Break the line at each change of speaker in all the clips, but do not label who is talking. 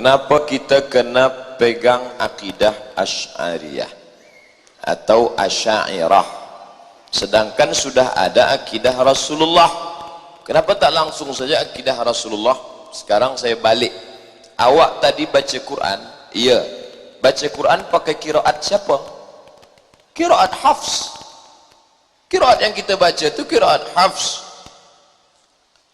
Kenapa kita kena pegang akidah Asy'ariyah atau Asy'ariyah sedangkan sudah ada akidah Rasulullah? Kenapa tak langsung saja akidah Rasulullah? Sekarang saya balik. Awak tadi baca Quran, iya. Baca Quran pakai qiraat siapa? Qiraat Hafs. Qiraat yang kita baca itu qiraat Hafs.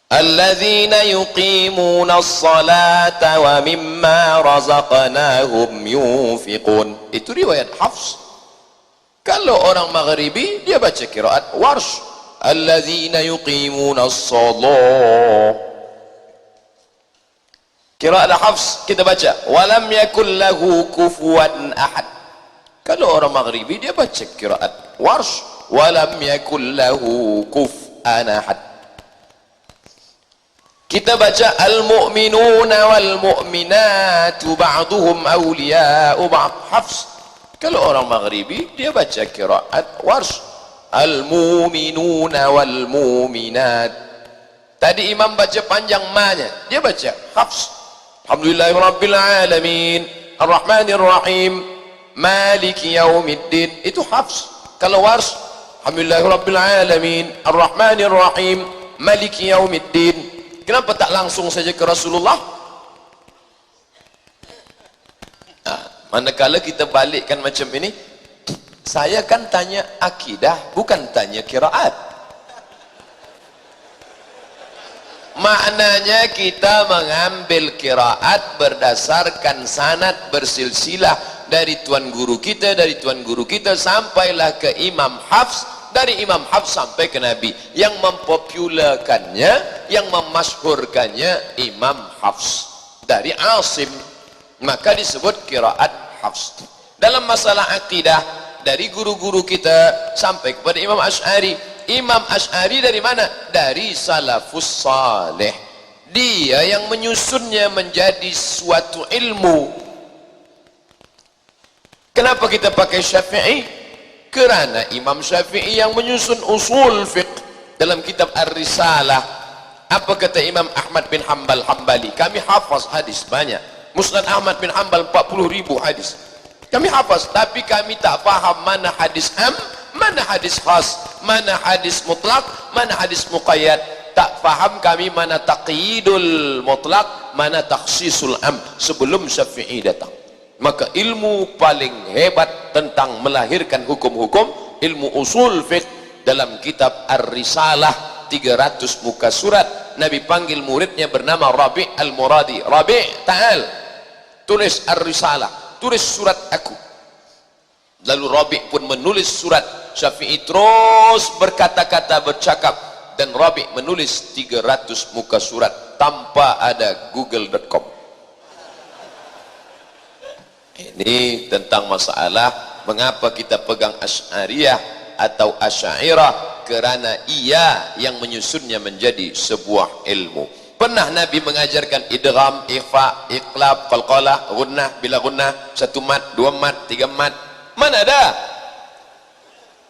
Alladzina yuqimuna as-salata wa mimma razaqnahum yunfiqun. Itu riwayat Hafs. Kalau orang Maghribi dia baca qiraat Warsh. Alladzina yuqimuna as-salah. Qiraat Hafs kita baca walam yakul lahu kufuwan ahad. Kalau orang Maghribi dia baca qiraat Warsh walam yakul lahu kufuwan ahad. Kita baca al-mu'minuna wal-mu'minatu ba'duhum awliya'u ba'd. Hafs. Kalau orang Maghribi dia baca qiraat Warsh al-mu'minuna wal-mu'minat. Tadi imam baca panjang ma-nya, dia baca Hafs. Alhamdulillahirabbil alamin arrahmanir rahim maliki yaumiddin. Itu Hafs. Kalau Warsh alhamdulillahirabbil alamin arrahmanir rahim maliki yaumiddin. Kenapa tak langsung saja ke Rasulullah? Nah, manakala kita balikkan macam ini, saya kan tanya akidah, bukan tanya qiraat. Maknanya kita mengambil qiraat berdasarkan sanad bersilsilah dari tuan guru kita, sampailah ke Imam Hafs, dari Imam Hafs sampai ke Nabi. Yang mempopularkannya, yang memasyhurkannya Imam Hafs dari Asim, maka disebut qiraat Hafs. Dalam masalah akidah, dari guru-guru kita sampai kepada Imam Asy'ari. Imam Asy'ari dari mana? Dari salafus saleh. Dia yang menyusunnya menjadi suatu ilmu. Kenapa kita pakai Syafi'i? Kerana Imam Syafi'i yang menyusun usul fiqh dalam kitab Ar-Risalah. Apa kata Imam Ahmad bin Hanbal Hambali? Kami hafaz hadis banyak. Musnad Ahmad bin Hanbal 40,000 hadis. Kami hafaz, tapi kami tak faham mana hadis am, mana hadis khas, mana hadis mutlak, mana hadis muqayyad. Tak faham kami mana taqyidul mutlak, mana takhsisul am sebelum Syafi'i datang. Maka ilmu paling hebat tentang melahirkan hukum-hukum, ilmu usul fiqh dalam kitab Ar-Risalah 300 muka surat. Nabi panggil muridnya bernama Rabi' Al-Muradi. Rabi', ta'al, tulis Ar-Risalah, tulis surat aku. Lalu Rabi' pun menulis surat. Syafi'i terus berkata-kata, bercakap, dan Rabi' menulis 300 muka surat tanpa ada google.com. Ini tentang masalah mengapa kita pegang Asy'ariyah atau Asy'ariyah, kerana ia yang menyusunnya menjadi sebuah ilmu. Pernah Nabi mengajarkan idgham, ikhfa, iqlab, qalqalah, gunnah, bila gunnah, 1 mat, 2 mat, 3 mat? Mana ada?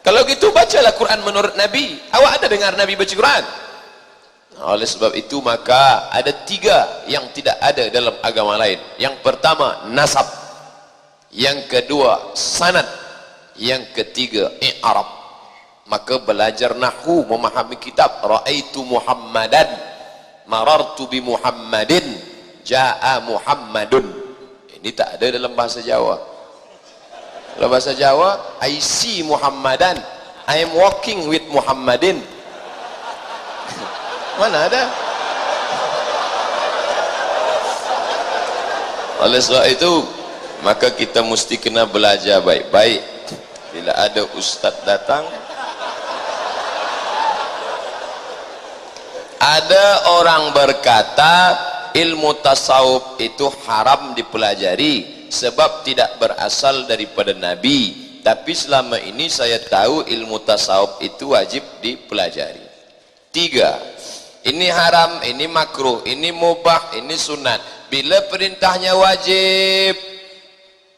Kalau gitu bacalah Quran menurut Nabi. Awak ada dengar Nabi baca Quran? Oleh sebab itu maka ada 3 yang tidak ada dalam agama lain. Yang pertama nasab, yang kedua sanad, yang ketiga i'rab. Maka belajar nahwu, memahami kitab. Ra'aitu Muhammadan, marartu bi Muhammadin, jaa Muhammadun. Ini tak ada dalam bahasa Jawa. Dalam bahasa Jawa, I see Muhammadan, I am walking with Muhammadin. Mana ada? Oleh sebab itu maka kita mesti kena belajar baik-baik. Bila ada ustaz datang, ada orang berkata ilmu tasawuf itu haram dipelajari sebab tidak berasal daripada Nabi. Tapi selama ini saya tahu ilmu tasawuf itu wajib dipelajari. 3, ini haram, ini makruh, ini mubah, ini sunat. Bila perintahnya wajib,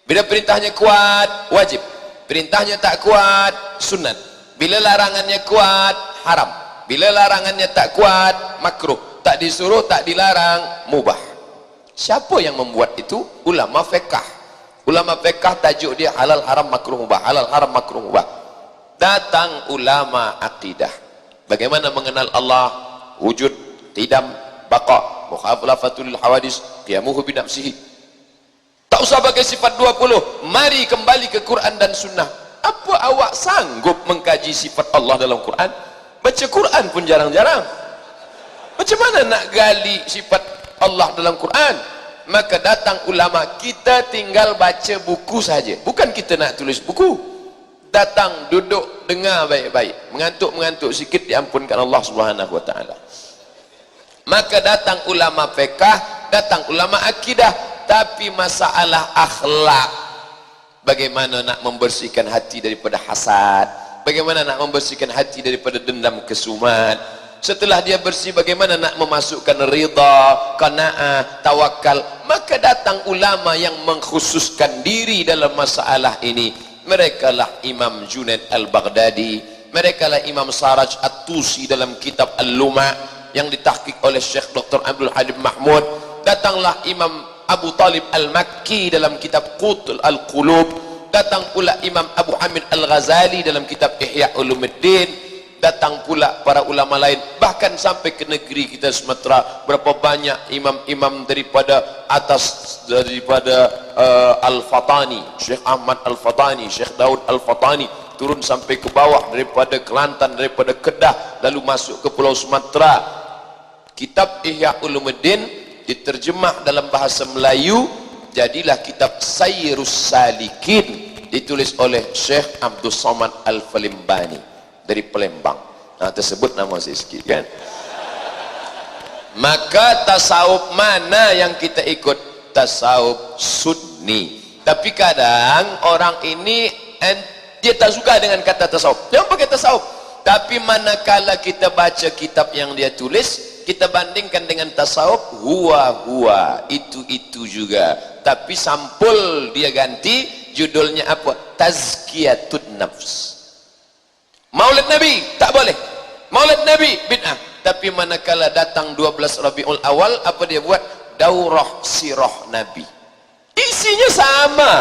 bila perintahnya kuat, wajib. Perintahnya tak kuat, sunat. Bila larangannya kuat, haram. Bila larangannya tak kuat, makruh. Tak disuruh, tak dilarang, mubah. Siapa yang membuat itu? Ulama fiqh. Ulama fiqh tajuk dia halal haram makruh mubah, halal haram makruh mubah. Datang ulama akidah. Bagaimana mengenal Allah? Wujud, qidam, baqa, mukhalafatul hawadis, qiyamuhu bi nafsihi. Tak usah pakai sifat 20. Mari kembali ke Quran dan sunnah. Apa awak sanggup mengkaji sifat Allah dalam Quran? Baca Quran pun jarang-jarang. Macam mana nak gali sifat Allah dalam Quran? Maka datang ulama, kita tinggal baca buku saja. Bukan kita nak tulis buku. Datang, duduk, dengar baik-baik. Mengantuk-mengantuk sikit diampunkan Allah Subhanahu wa taala. Maka datang ulama fiqh, datang ulama akidah, tapi masalah akhlak. Bagaimana nak membersihkan hati daripada hasad? Bagaimana nak membersihkan hati daripada dendam kesumat? Setelah dia bersih, bagaimana nak memasukkan ridha, qanaah, tawakal? Maka datang ulama yang mengkhususkan diri dalam masalah ini. Mereka lah Imam Junaid Al-Baghdadi, mereka lah Imam Saraj At-Tusi dalam kitab Al-Luma' yang ditahqiq oleh Syekh Dr. Abdul Halim Mahmud. Datanglah Imam Abu Talib Al-Makki dalam kitab Qutul Al-Qulub. Datang pula Imam Abu Hamid Al-Ghazali dalam kitab Ihya Ulumuddin. Datang pula para ulama lain, bahkan sampai ke negeri kita Sumatera, berapa banyak imam-imam daripada atas, daripada Al-Fatani, Syekh Ahmad Al-Fatani, Syekh Daud Al-Fatani, turun sampai ke bawah daripada Kelantan, daripada Kedah, lalu masuk ke Pulau Sumatera. Kitab Ihya Ulumuddin diterjemah dalam bahasa Melayu, jadilah kitab Sayyirus Salikin, ditulis oleh Syekh Abdul Somad Al-Falimbani dari Palembang. Nah, tersebut nama saya sikit kan. Maka tasawuf mana yang kita ikut? Tasawuf Sunni. Tapi kadang orang ini dia tak suka dengan kata tasawuf, jangan pakai tasawuf. Tapi manakala kita baca kitab yang dia tulis, kita bandingkan dengan tasawuf, huwa itu juga, tapi sampul dia ganti, judulnya apa? Tazkiyatun Nafs. Maulid Nabi tak boleh, Maulid Nabi bid'ah. Tapi manakala datang 12 Rabiul Awal, apa dia buat? Daurah sirah Nabi. Isinya sama,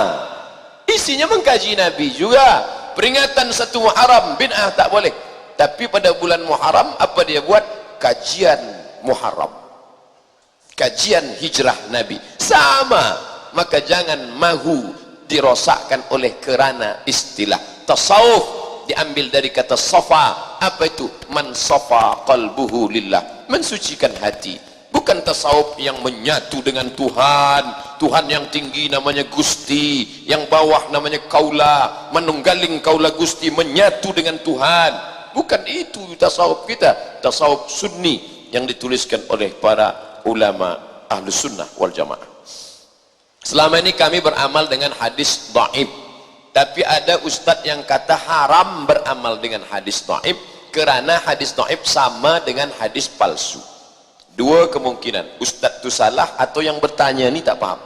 isinya mengkaji Nabi juga. Peringatan 1 Muharram, bid'ah tak boleh. Tapi pada bulan Muharram, apa dia buat? Kajian Muharram, kajian hijrah Nabi, sama. Maka jangan mahu dirosakkan oleh kerana istilah tasawuf. Diambil dari kata safa. Apa itu? Man safa qalbuhu lillah, mensucikan hati. Bukan tasawuf yang menyatu dengan Tuhan. Tuhan yang tinggi namanya Gusti, yang bawah namanya Kaula, menunggaling Kaula Gusti, menyatu dengan Tuhan. Bukan itu tasawuf kita. Tasawuf Sunni yang dituliskan oleh para ulama Ahlus Sunnah wal Jamaah. Selama ini kami beramal dengan hadis dhaif. Tapi ada ustadz yang kata haram beramal dengan hadis dhaif, kerana hadis dhaif sama dengan hadis palsu. Dua kemungkinan, ustadz itu salah atau yang bertanya ni tak paham.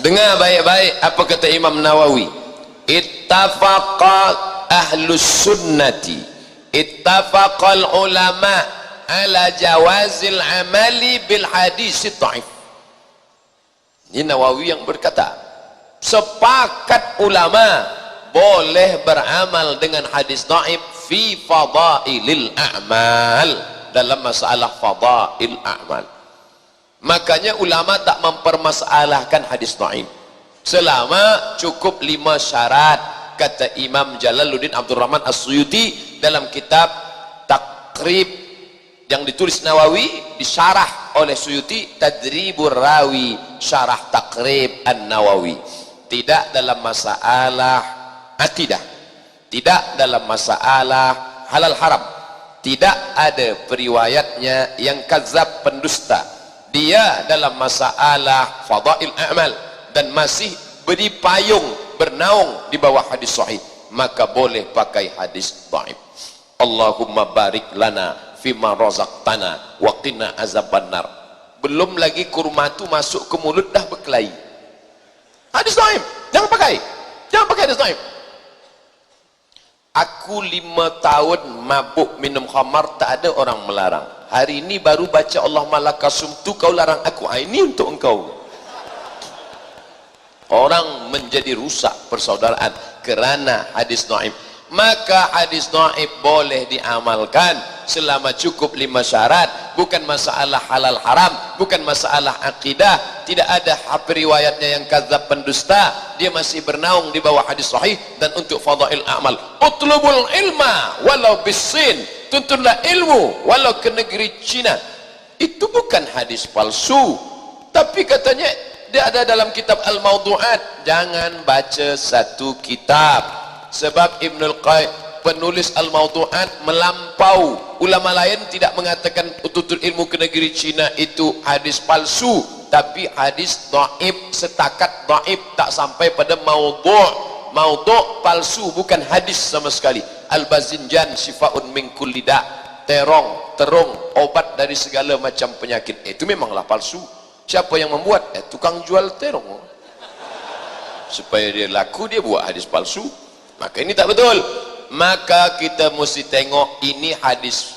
Dengar baik-baik apa kata Imam Nawawi. Ittafaqa ahlus sunnati, ittafaqal ulama ala jawazil amali bil hadis dhaif. Ini Nawawi yang berkata, sepakat ulama boleh beramal dengan hadis dhaif fi fadailil a'mal, dalam masalah fadail a'mal. Makanya ulama tak mempermasalahkan hadis dhaif selama cukup 5 syarat. Kata Imam Jalaluddin Abdul Rahman As-Suyuti dalam kitab Takrib yang ditulis Nawawi, disyarah oleh Suyuti, Tadribur Rawi, syarah Takrib An-Nawawi. Tidak dalam masalah akidah, tidak dalam masalah halal haram, tidak ada periwayatnya yang kadzab, pendusta. Dia dalam masalah fadail a'mal dan masih beri payung, bernaung di bawah hadis sahih, maka boleh pakai hadis dhaif. Allahumma barik lana fima razaqtana wa qina azabannar. Belum lagi kurma itu masuk ke mulut dah berkelahi. Hadis dhaif jangan pakai, jangan pakai hadis dhaif. Aku 5 tahun mabuk minum khamar, tak ada orang melarang. Hari ini baru baca Allah malakasum tu kau larang aku. Ini untuk engkau. Orang menjadi rusak persaudaraan kerana hadis dhaif. Maka hadis dhaif boleh diamalkan selama cukup 5 syarat. Bukan masalah halal haram, bukan masalah akidah. Tidak ada riwayatnya yang kadzab pendusta, dia masih bernaung di bawah hadis sahih. Dan untuk fadail amal, utlubul ilma walau bisin, tuntutlah ilmu walau ke negeri Cina. Itu bukan hadis palsu, tapi katanya dia ada dalam kitab Al-Mawdu'at. Jangan baca satu kitab, sebab Ibnul Qayyim penulis Al-Mawdu'at melampau. Ulama lain tidak mengatakan tuntut ilmu ke negeri Cina itu hadis palsu, tapi hadis dhaif, setakat dhaif, tak sampai pada maudhu'. Maudhu' palsu, bukan hadis sama sekali. Al-Bazinjan syifaun min kulli da', terong, obat dari segala macam penyakit. Itu memanglah palsu. Siapa yang membuat? Tukang jual terong. Supaya dia laku, dia buat hadis palsu. Maka ini tak betul. Maka kita mesti tengok ini hadis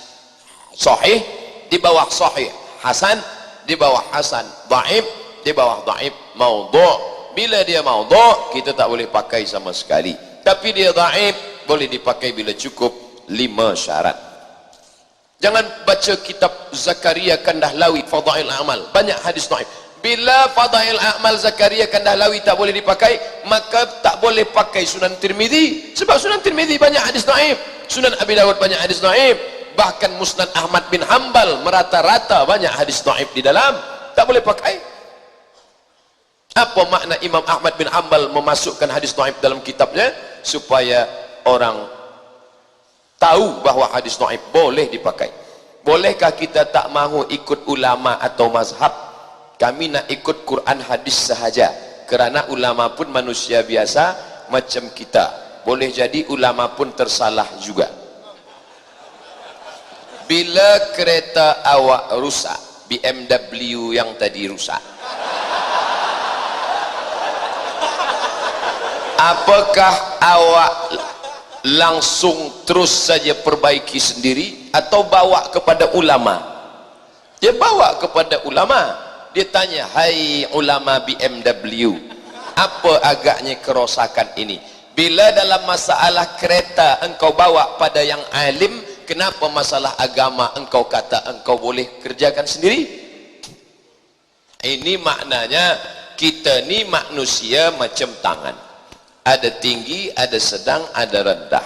sahih, di bawah sahih hasan, di bawah hasan dhaif, di bawah dhaif maudhu'. Bila dia maudhu', kita tak boleh pakai sama sekali. Tapi dia dhaif, boleh dipakai bila cukup 5 syarat. Jangan baca kitab Zakaria Kandahlawi Fadail Amal, banyak hadis dhaif. Bila Fadail Amal Zakaria Kandahlawi tak boleh dipakai, maka tak boleh pakai Sunan Tirmizi, sebab Sunan Tirmizi banyak hadis dhaif. Sunan Abi Dawud banyak hadis dhaif. Bahkan Musnad Ahmad bin Hanbal merata-rata banyak hadis dhaif di dalam. Tak boleh pakai. Apa makna Imam Ahmad bin Hanbal memasukkan hadis dhaif dalam kitabnya? Supaya orang tahu bahawa hadis dhaif boleh dipakai. Bolehkah kita tak mahu ikut ulama atau mazhab? Kami nak ikut Quran hadis sahaja, kerana ulama pun manusia biasa macam kita. Boleh jadi ulama pun tersalah juga. Bila kereta awak rusak, BMW yang tadi rusak, apakah awak langsung terus saja perbaiki sendiri atau bawa kepada ulama? Dia bawa kepada ulama. Dia tanya, hai ulama BMW, apa agaknya kerosakan ini? Bila dalam masalah kereta engkau bawa pada yang alim, kenapa masalah agama engkau kata engkau boleh kerjakan sendiri? Ini maknanya kita ni manusia macam tangan. Ada tinggi, ada sedang, ada rendah.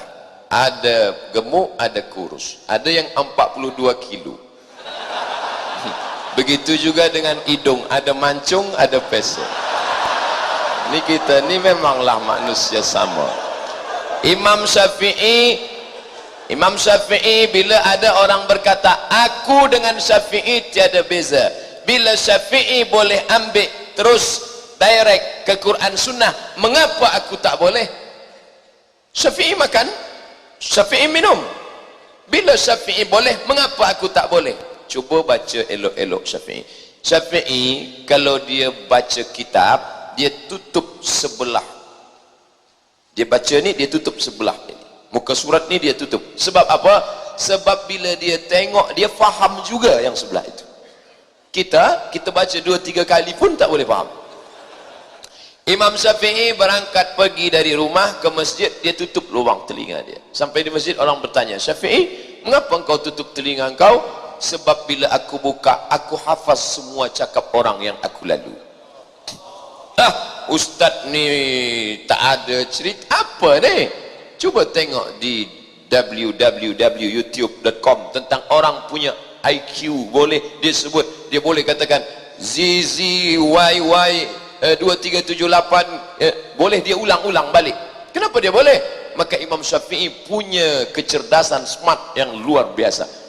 Ada gemuk, ada kurus. Ada yang 42 kilo. Begitu juga dengan hidung, ada mancung, ada pesek. Ini kita ni memanglah manusia sama. Imam Syafi'i bila ada orang berkata aku dengan Syafi'i tiada beza, bila Syafi'i boleh ambil terus direct ke Quran Sunnah, mengapa aku tak boleh? Syafi'i makan, Syafi'i minum. Bila Syafi'i boleh, mengapa aku tak boleh? Cuba baca elok-elok Syafi'i. Syafi'i kalau dia baca kitab, dia tutup sebelah. Dia baca ni, dia tutup sebelah ini. Muka surat ni dia tutup. Sebab apa? Sebab bila dia tengok, dia faham juga yang sebelah itu. Kita baca 2-3 kali pun tak boleh faham. Imam Syafi'i berangkat pergi dari rumah ke masjid, dia tutup lubang telinga dia. Sampai di masjid orang bertanya, Syafi'i, mengapa engkau tutup telinga engkau? Sebab bila aku buka, aku hafaz semua cakap orang yang aku lalu. Ustaz ni tak ada cerita apa ni? Cuba tengok di www.youtube.com tentang orang punya IQ. Boleh dia sebut, dia boleh katakan ZZYY 2378, boleh dia ulang-ulang balik. Kenapa dia boleh? Maka Imam Syafi'i punya kecerdasan smart yang luar biasa.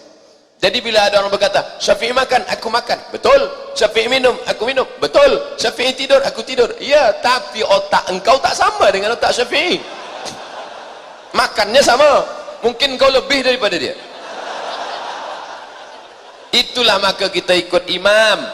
Jadi bila ada orang berkata, Syafi'i makan, aku makan, betul. Syafi'i minum, aku minum, betul. Syafi'i tidur, aku tidur. Ya, tapi otak engkau tak sama dengan otak Syafi'i. Makannya sama, mungkin kau lebih daripada dia. Itulah maka kita ikut imam.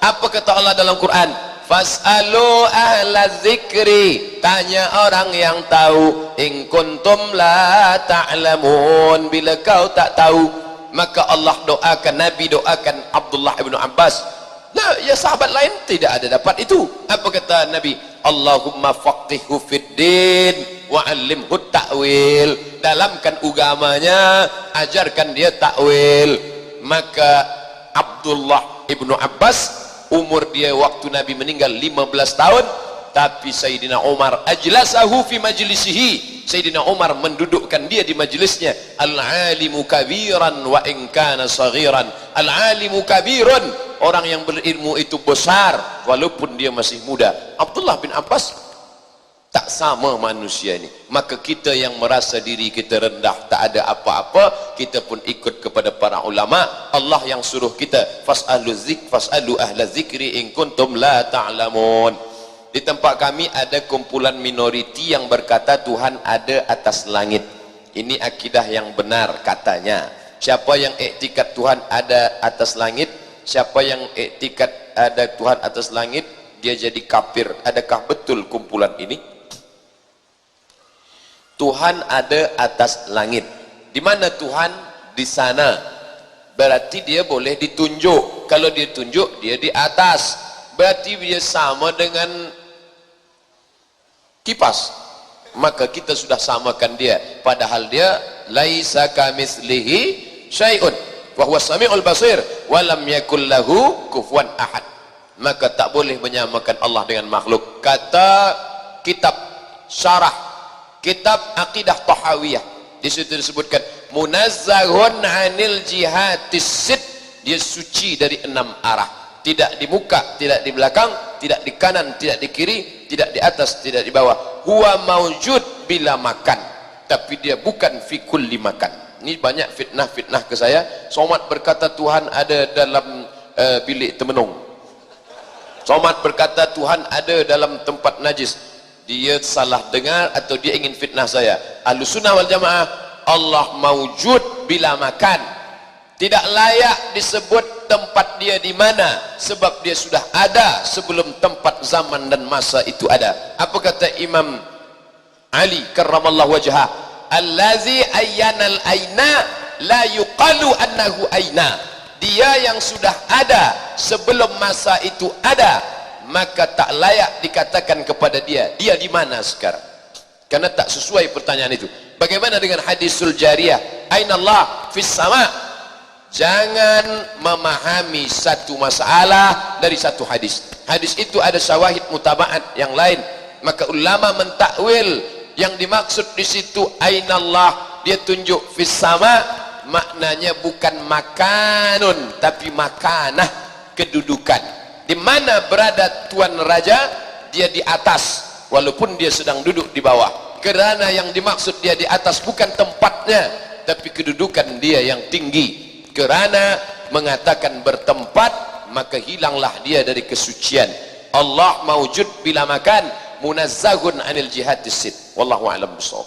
Apa kata Allah dalam Quran? fas'alu ahla zikri, tanya orang yang tahu, in kuntum la ta'lamun, bila kau tak tahu. Maka Allah doakan, Nabi doakan Abdullah ibn Abbas. Nah, ya sahabat lain tidak ada dapat itu. Apa kata Nabi? Allahumma faqihhu fid din wa 'allimhu ta'wil. Dalamkan agamanya, ajarkan dia ta'wil. Maka Abdullah ibnu Abbas, umur dia waktu Nabi meninggal 15 tahun, tapi Sayyidina Umar ajlasahu fi majlisihi, Sayyidina Umar mendudukkan dia di majlisnya. Al-alimu kabiran wa in kana saghiran, al-alimu kabirun, orang yang berilmu itu besar walaupun dia masih muda. Abdullah bin Abbas tak sama manusia ini. Maka kita yang merasa diri kita rendah, tak ada apa-apa, kita pun ikut kepada para ulama. Allah yang suruh kita, fas'alu ahla zikri in kuntum la ta'lamun. Di tempat kami ada kumpulan minoriti yang berkata Tuhan ada atas langit. Ini akidah yang benar katanya. Siapa yang iktikad Tuhan ada atas langit, siapa yang iktikad ada Tuhan atas langit, dia jadi kafir. Adakah betul kumpulan ini? Tuhan ada atas langit. Di mana Tuhan? Di sana. Berarti dia boleh ditunjuk. Kalau dia tunjuk, dia di atas. Berarti dia sama dengan kipas. Maka kita sudah samakan dia. Padahal dia laisa kamitslihi syai'un wa huwas samiul basir wa lam yakul lahu kufuwan ahad. Maka tak boleh menyamakan Allah dengan makhluk. Kata kitab syarah kitab Aqidah Tahawiyah, di situ disebutkan munazzahun 'anil jihatis sit, dia suci dari 6 arah. Tidak di muka, tidak di belakang, tidak di kanan, tidak di kiri, tidak di atas, tidak di bawah. Huwa maujud bila makan, tapi dia bukan fi kulli makan. Ini banyak fitnah-fitnah ke saya. Somad berkata Tuhan ada dalam bilik temenung. Somad berkata Tuhan ada dalam tempat najis. Dia salah dengar atau dia ingin fitnah saya. Ahlussunnah wal jamaah, Allah maujud bila makan. Tidak layak disebut tempat dia di mana, sebab dia sudah ada sebelum tempat, zaman dan masa itu ada. Apa kata Imam Ali karramallahu wajhah? Allazi ayyanal aina la yuqalu annahu aina. Dia yang sudah ada sebelum masa itu ada, maka tak layak dikatakan kepada dia, dia di mana sekarang? Karena tak sesuai pertanyaan itu. Bagaimana dengan hadisul jariyah? Aina Allah? Fis sama'. Jangan memahami satu masalah dari satu hadis. Hadis itu ada syawahid mutabaat yang lain. Maka ulama mentakwil yang dimaksud di situ aina Allah, dia tunjuk fis sama', maknanya bukan makanun tapi makanah, kedudukan. Di mana berada tuan raja, dia di atas walaupun dia sedang duduk di bawah. Kerana yang dimaksud dia di atas bukan tempatnya tapi kedudukan dia yang tinggi. Kerana mengatakan bertempat, maka hilanglah dia dari kesucian. Allah maujud bila makan, munazzahun anil jihadis sit. Wallahu a'lam bishawab.